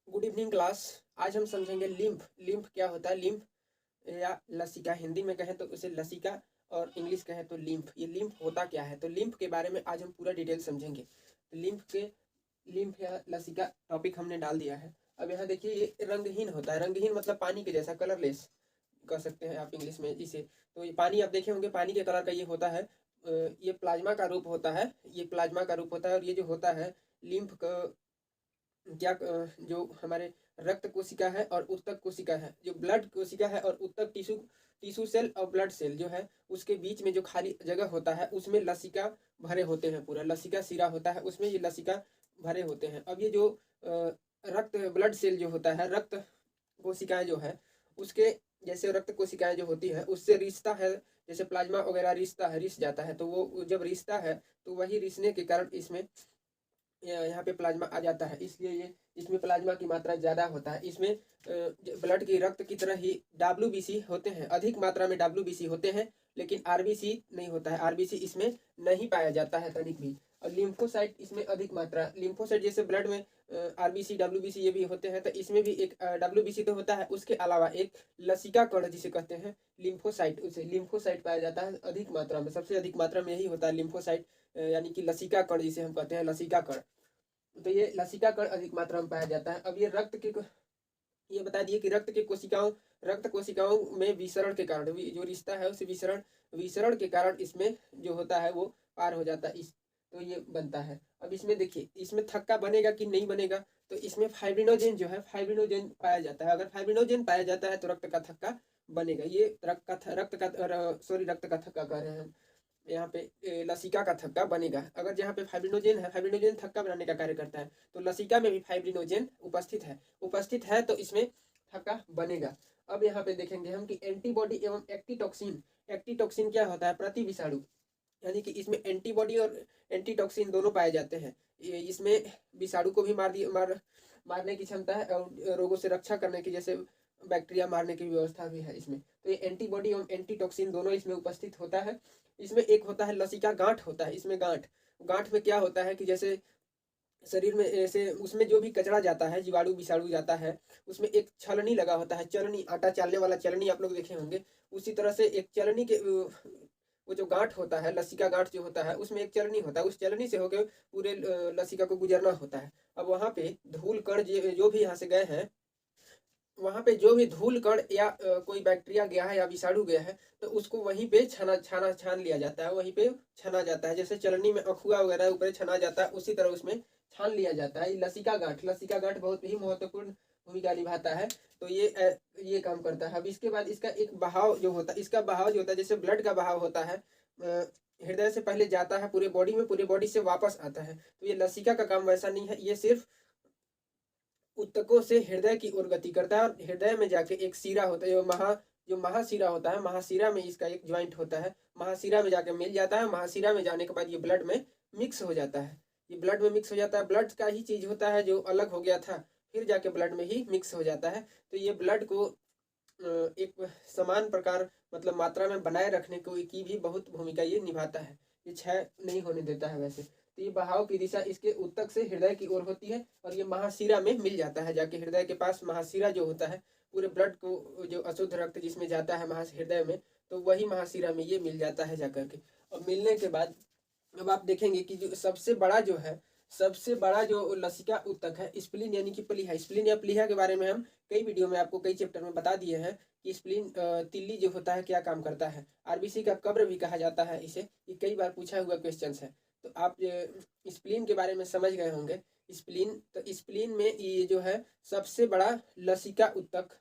Good evening class. आज हम समझेंगे लिम्फ। लिम्फ क्या होता है? लिम्फ या लसिका, हिंदी में कहें तो उसे लसिका और इंग्लिश कहें तो लिम्फ। ये लिम्फ होता क्या है? तो लिम्फ के बारे में आज हम पूरा डिटेल समझेंगे। तो लिम्फ या लसिका टॉपिक हमने डाल दिया है। अब यहाँ देखिए, ये रंगहीन होता है। रंगहीन मतलब पानी के जैसा, कलरलेस कह सकते हैं आप इंग्लिश में इसे। तो ये पानी, आप देखे होंगे पानी के कलर का ये होता है। ये प्लाज्मा का रूप होता है। ये प्लाज्मा का रूप होता है। और ये जो होता है लिम्फ का, क्या जो हमारे रक्त कोशिका है और उत्तक कोशिका है, जो ब्लड कोशिका है और उत्तक टिश्यू टिश्यू सेल और ब्लड सेल जो है, उसके बीच में जो खाली जगह होता है उसमें लसिका भरे होते हैं। पूरा लसिका सिरा होता है, उसमें ये लसिका भरे होते हैं। अब ये जो रक्त ब्लड सेल जो होता है, रक्त कोशिकाएं जो है उसके, जैसे रक्त कोशिकाएं जो होती है उससे रिश्ता है, जैसे प्लाज्मा वगैरह रिश्ता है, रिस जाता है। तो वो जब रिश्ता है तो वही रिसने के कारण इसमें यहाँ पे प्लाज्मा आ जाता है। इसलिए ये इसमें प्लाज्मा की मात्रा ज़्यादा होता है। इसमें ब्लड की रक्त की तरह ही डब्ल्यूबीसी होते हैं, अधिक मात्रा में डब्ल्यूबीसी होते हैं, लेकिन आरबीसी नहीं होता है। आरबीसी इसमें नहीं पाया जाता है तनिक भी। और लिम्फोसाइट इसमें अधिक मात्रा, लिम्फोसाइट जैसे ब्लड में आरबीसी डब्ल्यूबीसी ये भी होते हैं, तो इसमें भी एक डब्ल्यूबीसी तो होता है, उसके अलावा एक लसिका कण जिसे कहते हैं लिम्फोसाइट, उसे लिम्फोसाइट पाया जाता है अधिक मात्रा में। सबसे अधिक मात्रा में यही होता है लिम्फोसाइट, यानी कि लसिका कण जिसे हम कहते हैं लसिका कण। तो ये लसिका कण अधिक मात्रा में पाया जाता है। अब ये ये बता दिए कि रक्त कोशिकाओं में विसरण के कारण, जो रिश्ता है उसे विसरण विसरण के कारण इसमें जो होता है वो पार हो जाता है। इस तो ये बनता है। अब इसमें देखिए, इसमें थक्का बनेगा कि नहीं बनेगा? तो इसमें फाइब्रिनोजेन जो है, फाइब्रिनोजेन पाया जाता है। अगर फाइब्रिनोजेन पाया जाता है तो रक्त का थक्का बनेगा। ये रक्त का थक्का कह रहे हैं हम यहाँ पे। लसिका का थक्का बनेगा अगर जहाँ पे फाइब्रिनोजेन है। फाइब्रिनोजेन थक्का बनाने का कार्य करता है, तो लसिका में भी फाइब्रिनोजेन उपस्थित है तो इसमें थक्का बनेगा। अब यहाँ पे देखेंगे हम कि एंटीबॉडी एवं एक्टीटॉक्सिन। एक्टीटॉक्सिन क्या होता है? प्रति विषाणु, यानी कि इसमें एंटीबॉडी और एंटीटॉक्सिन दोनों पाए जाते हैं। इसमें विषाणु को भी मारने की क्षमता है और रोगों से रक्षा करने की, जैसे बैक्टीरिया मारने की व्यवस्था भी है इसमें। तो ये एंटीबॉडी एवं एंटीटॉक्सिन दोनों इसमें उपस्थित होता है। इसमें एक होता है लसिका गांठ होता है। इसमें गांठ गांठ में क्या होता है कि जैसे शरीर में ऐसे उसमें जो भी कचरा जाता है, जीवाणु विषाणु जाता है, उसमें एक छलनी लगा होता है। चलनी, आटा चालने वाला चलनी आप लोग देखे होंगे। उसी तरह से एक चलनी के वो जो गांठ होता है, लसिका गांठ जो होता है, उसमें एक चलनी होता है। उस चलनी से होकर पूरे लसिका को गुजरना होता है। अब वहां पे धूल कण जो भी यहाँ से गए हैं, वहां पे जो भी धूल कण या कोई बैक्टीरिया गया है या विषाणु गया है, तो उसको वहीं पे छान लिया जाता है। वहीं पे छाना जाता है, जैसे चलनी में अखुआ वगैरह ऊपर छाना जाता है, उसी तरह उसमें छान लिया जाता है। लसिका गांठ बहुत ही महत्वपूर्ण भूमिका निभाता है। तो ये काम करता है। अब इसके बाद इसका एक बहाव जो होता है, इसका बहाव जो होता है, जैसे ब्लड का बहाव होता है, हृदय से पहले जाता है पूरे बॉडी में, पूरे बॉडी से वापस आता है। तो ये लसिका का काम वैसा नहीं है। ये सिर्फ उत्तकों से हृदय की ओर गति करता है, और हृदय में जाके एक सीरा होता है, जो महासीरा होता है, महासीरा में इसका एक ज्वाइंट होता है। महासीरा में जाके मिल जाता है। महासीरा में जाने के बाद ये ब्लड में मिक्स हो जाता है। ये ब्लड में मिक्स हो जाता है। ब्लड का ही चीज होता है जो अलग हो गया था, फिर जाके ब्लड में ही मिक्स हो जाता है। तो ये ब्लड को एक समान प्रकार, मतलब मात्रा में बनाए रखने को की भी बहुत भूमिका ये निभाता है। ये क्षय नहीं होने देता है वैसे। तो ये बहाव की दिशा इसके उत्तक से हृदय की ओर होती है, और ये महाशिरा में मिल जाता है जाके। हृदय के पास महाशिरा जो होता है, पूरे ब्लड को जो अशुद्ध रक्त जिसमें जाता है हृदय में, तो वही महाशिरा में ये मिल जाता है जाकर के। और मिलने के बाद अब आप देखेंगे कि जो सबसे बड़ा जो लसिका ऊतक है, स्प्लीन यानी कि प्लीहा। स्प्लीन या प्लीहा के बारे में हम कई वीडियो में आपको कई चैप्टर में बता दिए हैं कि स्प्लीन तिल्ली जो होता है क्या काम करता है। आरबीसी का कब्र भी कहा जाता है इसे। ये कई बार पूछा हुआ क्वेश्चन है। तो आप स्प्लीन के बारे में समझ गए होंगे। स्प्लीन में ये जो है सबसे बड़ा लसिका ऊतक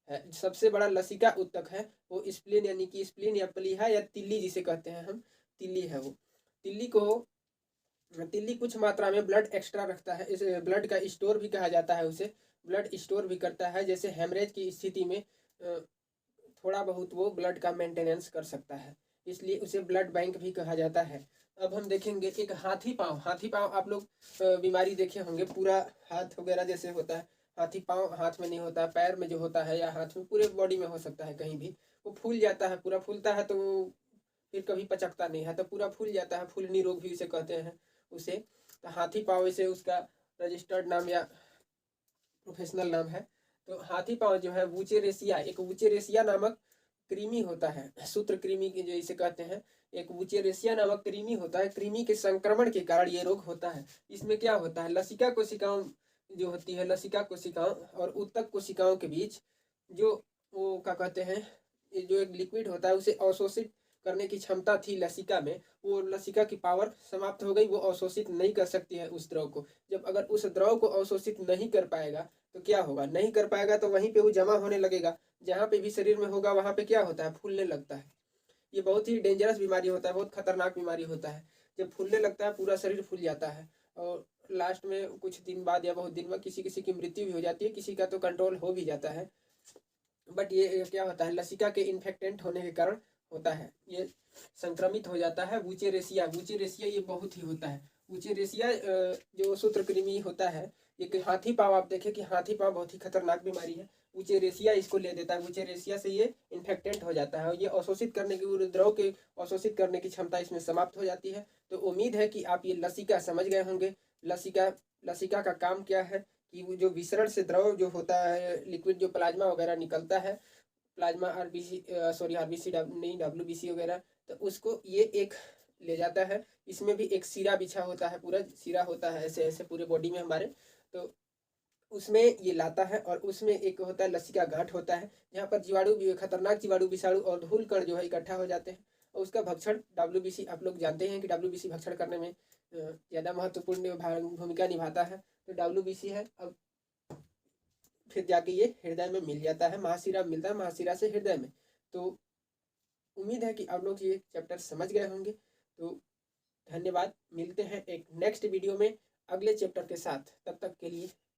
है। सबसे बड़ा लसिका ऊतक है वो स्प्लीन, यानी कि स्प्लीन या प्लीहा या तिल्ली जिसे कहते हैं हम, तिल्ली है वो। तिल्ली को तिल्ली कुछ मात्रा में ब्लड एक्स्ट्रा रखता है। इस ब्लड का स्टोर भी कहा जाता है उसे। ब्लड स्टोर भी करता है, जैसे हेमरेज की स्थिति में थोड़ा बहुत वो ब्लड का मेंटेनेंस कर सकता है, इसलिए उसे ब्लड बैंक भी कहा जाता है। अब हम देखेंगे एक हाथी पाँव आप लोग बीमारी देखे होंगे, पूरा हाथ वगैरह जैसे होता है। हाथी पाँव हाथ में नहीं होता, पैर में जो होता है या हाथ में, पूरे बॉडी में हो सकता है कहीं भी। वो फूल जाता है, पूरा फूलता है, तो फिर कभी पचकता नहीं है, तो पूरा फूल जाता है। फूलनी रोग भी उसे कहते हैं उसे। तो हाथी पाँव इसे उसका रजिस्टर्ड नाम या प्रोफेशनल नाम है। तो हाथी पांव जो है वुचेरेसिया, एक वुचेरेसिया नामक कृमि होता है, सूत्र कृमि के जो इसे कहते हैं, एक वुचेरेसिया नामक कृमि होता है। कृमि के संक्रमण के कारण ये रोग होता है। इसमें क्या होता है, लसिका कोशिकाओं जो होती है, लसिका कोशिकाओं और उत्तक कोशिकाओं के बीच जो वो क्या कहते हैं, ये जो एक लिक्विड होता है उसे अवशोषित करने की क्षमता थी लसिका में, वो लसिका की पावर समाप्त हो गई, वो अवशोषित नहीं कर सकती है उस द्रव को। जब अगर उस द्रव को अवशोषित नहीं कर पाएगा तो क्या होगा, नहीं कर पाएगा तो वहीं पे वो जमा होने लगेगा, जहाँ पे भी शरीर में होगा वहाँ पे क्या होता है, फूलने लगता है। ये बहुत ही डेंजरस बीमारी होता है, बहुत खतरनाक बीमारी होता है। जब फूलने लगता है पूरा शरीर फूल जाता है और लास्ट में कुछ दिन बाद या बहुत दिन में किसी किसी की मृत्यु भी हो जाती है, किसी का तो कंट्रोल हो भी जाता है। बट ये क्या होता है, लसिका के इन्फेक्टेंट होने के कारण होता है, ये संक्रमित हो जाता है। वुचेरेसिया, वुचेरेसिया ये बहुत ही होता है। वुचेरेसिया जो सूत्रकृमि होता है, एक हाथी पाँव, आप देखें कि हाथी पाँव बहुत ही खतरनाक बीमारी है। वुचेरेसिया इसको ले देता है, वुचेरेसिया से ये इन्फेक्टेंट हो जाता है और ये अवशोषित करने की, द्रव के अवशोषित करने की क्षमता इसमें समाप्त हो जाती है। तो उम्मीद है कि आप ये लसिका समझ गए होंगे। लसिका, लसिका का काम क्या है कि वो जो विसरण से द्रव जो होता है, लिक्विड जो प्लाज्मा वगैरह निकलता है, प्लाज्मा आरबीसी, सॉरी आरबीसी नहीं डब्ल्यूबीसी वगैरह, तो उसको ये एक ले जाता है। इसमें भी एक सिरा बिछा होता है, पूरा सिरा होता है ऐसे ऐसे पूरे बॉडी में हमारे, तो उसमें ये लाता है और उसमें एक होता है लसिका गांठ होता है, जहाँ पर जीवाणु भी, खतरनाक जीवाणु, विषाणु और धूल कण जो है इकट्ठा हो जाते हैं और उसका भक्षण डब्ल्यूबीसी, आप लोग जानते हैं कि डब्ल्यूबीसी भक्षण करने में ज़्यादा महत्वपूर्ण भूमिका निभाता है। तो डब्ल्यूबीसी है, अब फिर जाके ये हृदय में मिल जाता है, महाशिरा मिलता है, महाशिरा से हृदय में। तो उम्मीद है कि आप लोग ये चैप्टर समझ गए होंगे। तो धन्यवाद, मिलते हैं एक नेक्स्ट वीडियो में अगले चैप्टर के साथ, तब तक के लिए